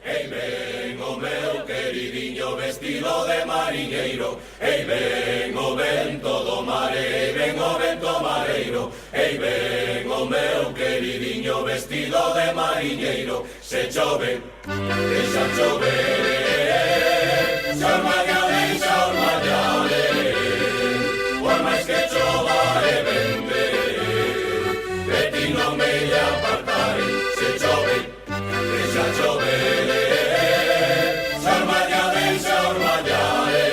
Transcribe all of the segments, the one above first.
Ei ven o meu queridinho vestido de mariñeiro. Ei ven o vento do mar, ei ven o vento mareiro. Ei ven o meu queridinho vestido de mariñeiro. Se chove, deixa chover, se ormalla, deixa ormallare. Por máis que chova e vente, de ti non me lle apartare. Se chove, deixa chover, se ormalla, deixa ormallare.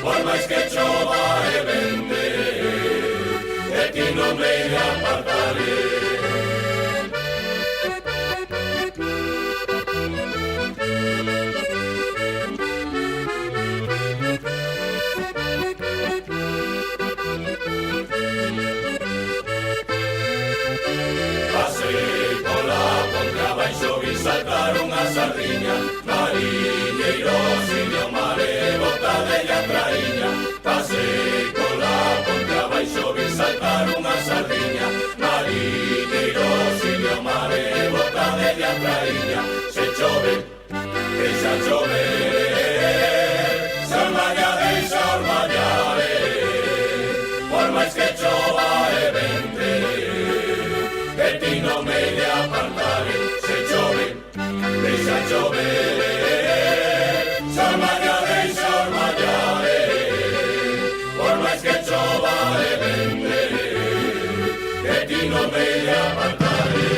Por máis que chova e vente, de ti non me lle apartare. Saltar unha sardiña, mariñeiro, siño mare, bota de lla traíña. Pasei pola ponte abaixo, vi saltar unha sardiña, mariñeiro, siño mare, bota de lla traíña. Se chove, deixa chover, se ormalla, deixa ormallare. Por máis que chova e vente, de ti non me lle apartare. Deixa chover, se ormalla, deixa ormallare. Por máis que chova e vente, de ti non me lle apartare.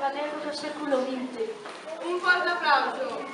galegos do século XX. Un forte aplauso.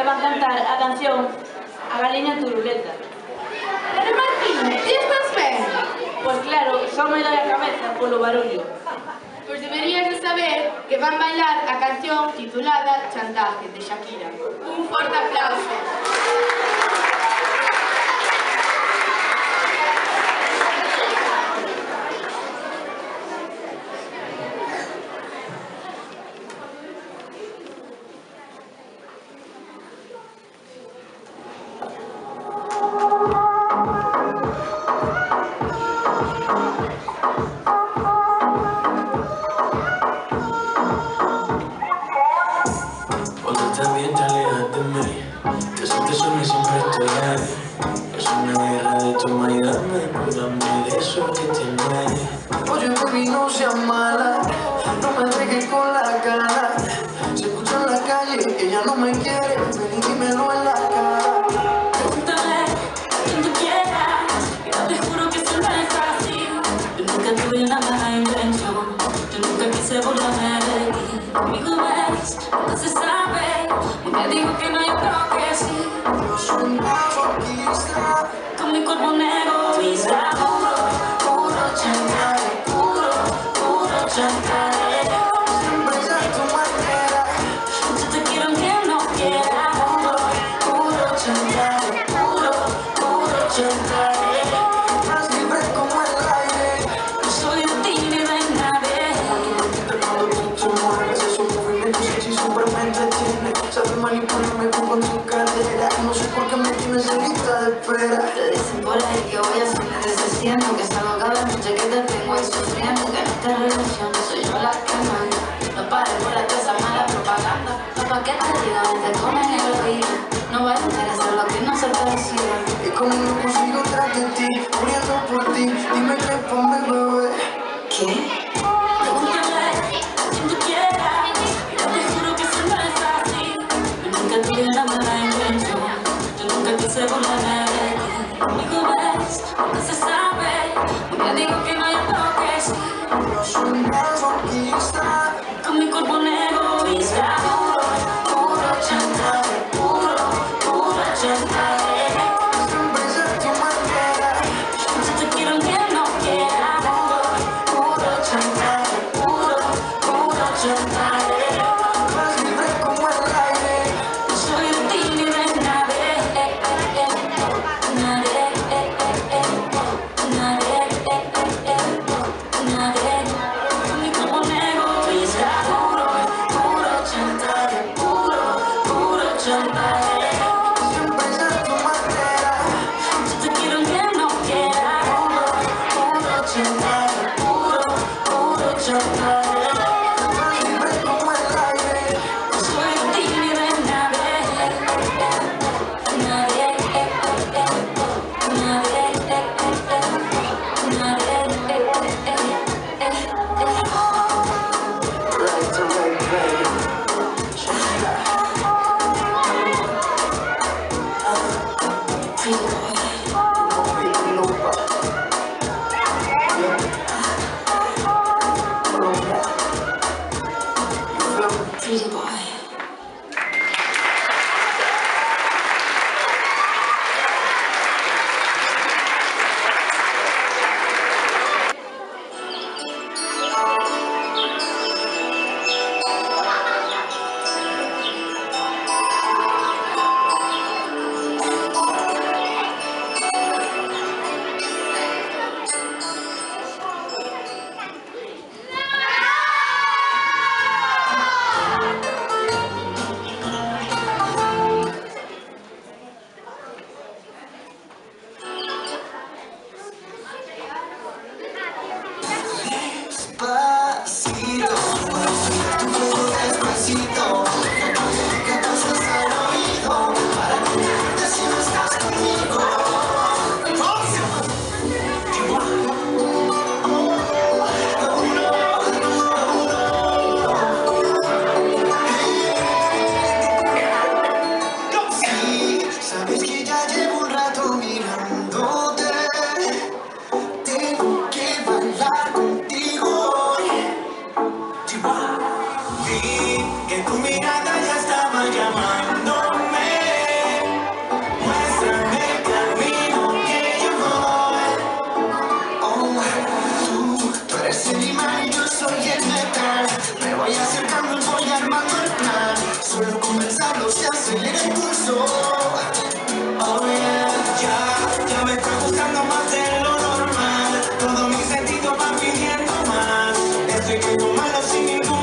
que van cantar a canción A Galiña Turuleta. Pero Martín, ti estás ben? Pois claro, só me doi a cabeza polo barullo. Pois deberías de saber que van bailar a canción titulada Chantaje, de Shakira. Un forte aplauso. También te alejas de mí, que si te sueño siempre estoy ahí. Es una guerra de toma y dame, cuídame de eso que tienes. Oye, baby, no seas mala, no me dejes con la cara. Se escucha en la calle, ella no me quiere, ven y dímelo en la cara. Pregúntale a quien tú quieras, yo te juro que eso no es así. Yo nunca tuve una mala intención, yo nunca quise burlarme de ti. Conmigo ves, no se sabe. Te digo que no, yo creo que sí. Yo soy un masoquista, Con mi cuerpo negro egoísta. puro chantaje, puro chantaje. Siempre es a tu manera, Yo te quiero aunque no quiera. puro chantaje, puro chantaje. Más libre como el aire. No soy de ti ni de nadie. Cuando tú te mueves, esos movimientos sexy siempre me entretienen. Sabes manipularme con tu cadera. No sé por qué me tienes en lista de espera. Te dicen por ahí que voy a salir deshaciendo, que salgo cada noche que te tengo ahí sufriendo, que no te relaciones, soy yo la que manda. No pares por la esa mala propaganda. No pa' que te diga, te comen el oído. No va a interesar lo que no se te decida. Y como no consigo tras de ti, muriendo por ti, dime qué ponme, bebé. ¿Qué? Pregúntale a quien tú quieras, yo te juro que eso no es así. Yo nunca tuve una mala intención, yo nunca quise burlarme de ti. Conmigo ves, no se sabe, te digo que no, yo creo que sí. Yo soy un masoquista, Con mi cuerpo negro egoísta. puro chantaje, puro chantaje. Siempre es a tu manera, Yo te quiero aunque no quiera. puro chantaje, puro chantaje. Más libre como el aire. No soy de ti ni de nadie. Nadie. Nadie. Con mi cuerpo negro egoísta. Puro chantaje, puro chantaje. Siempre es a tu manera, Yo te quiero aunque no quiera. puro chantaje, puro chantaje. Más libre como el aire. No soy de ti ni de nadie. Nadie. Right to right, baby. Pretty boy. Pretty boy. yo soy el metal. Me voy acercando y voy armando el plan. Solo comenzarlo se acelera el pulso. Oh yeah, ya me está gustando más de lo normal. Todos mis sentidos van pidiendo más. Estoy que tomarlo sin ningún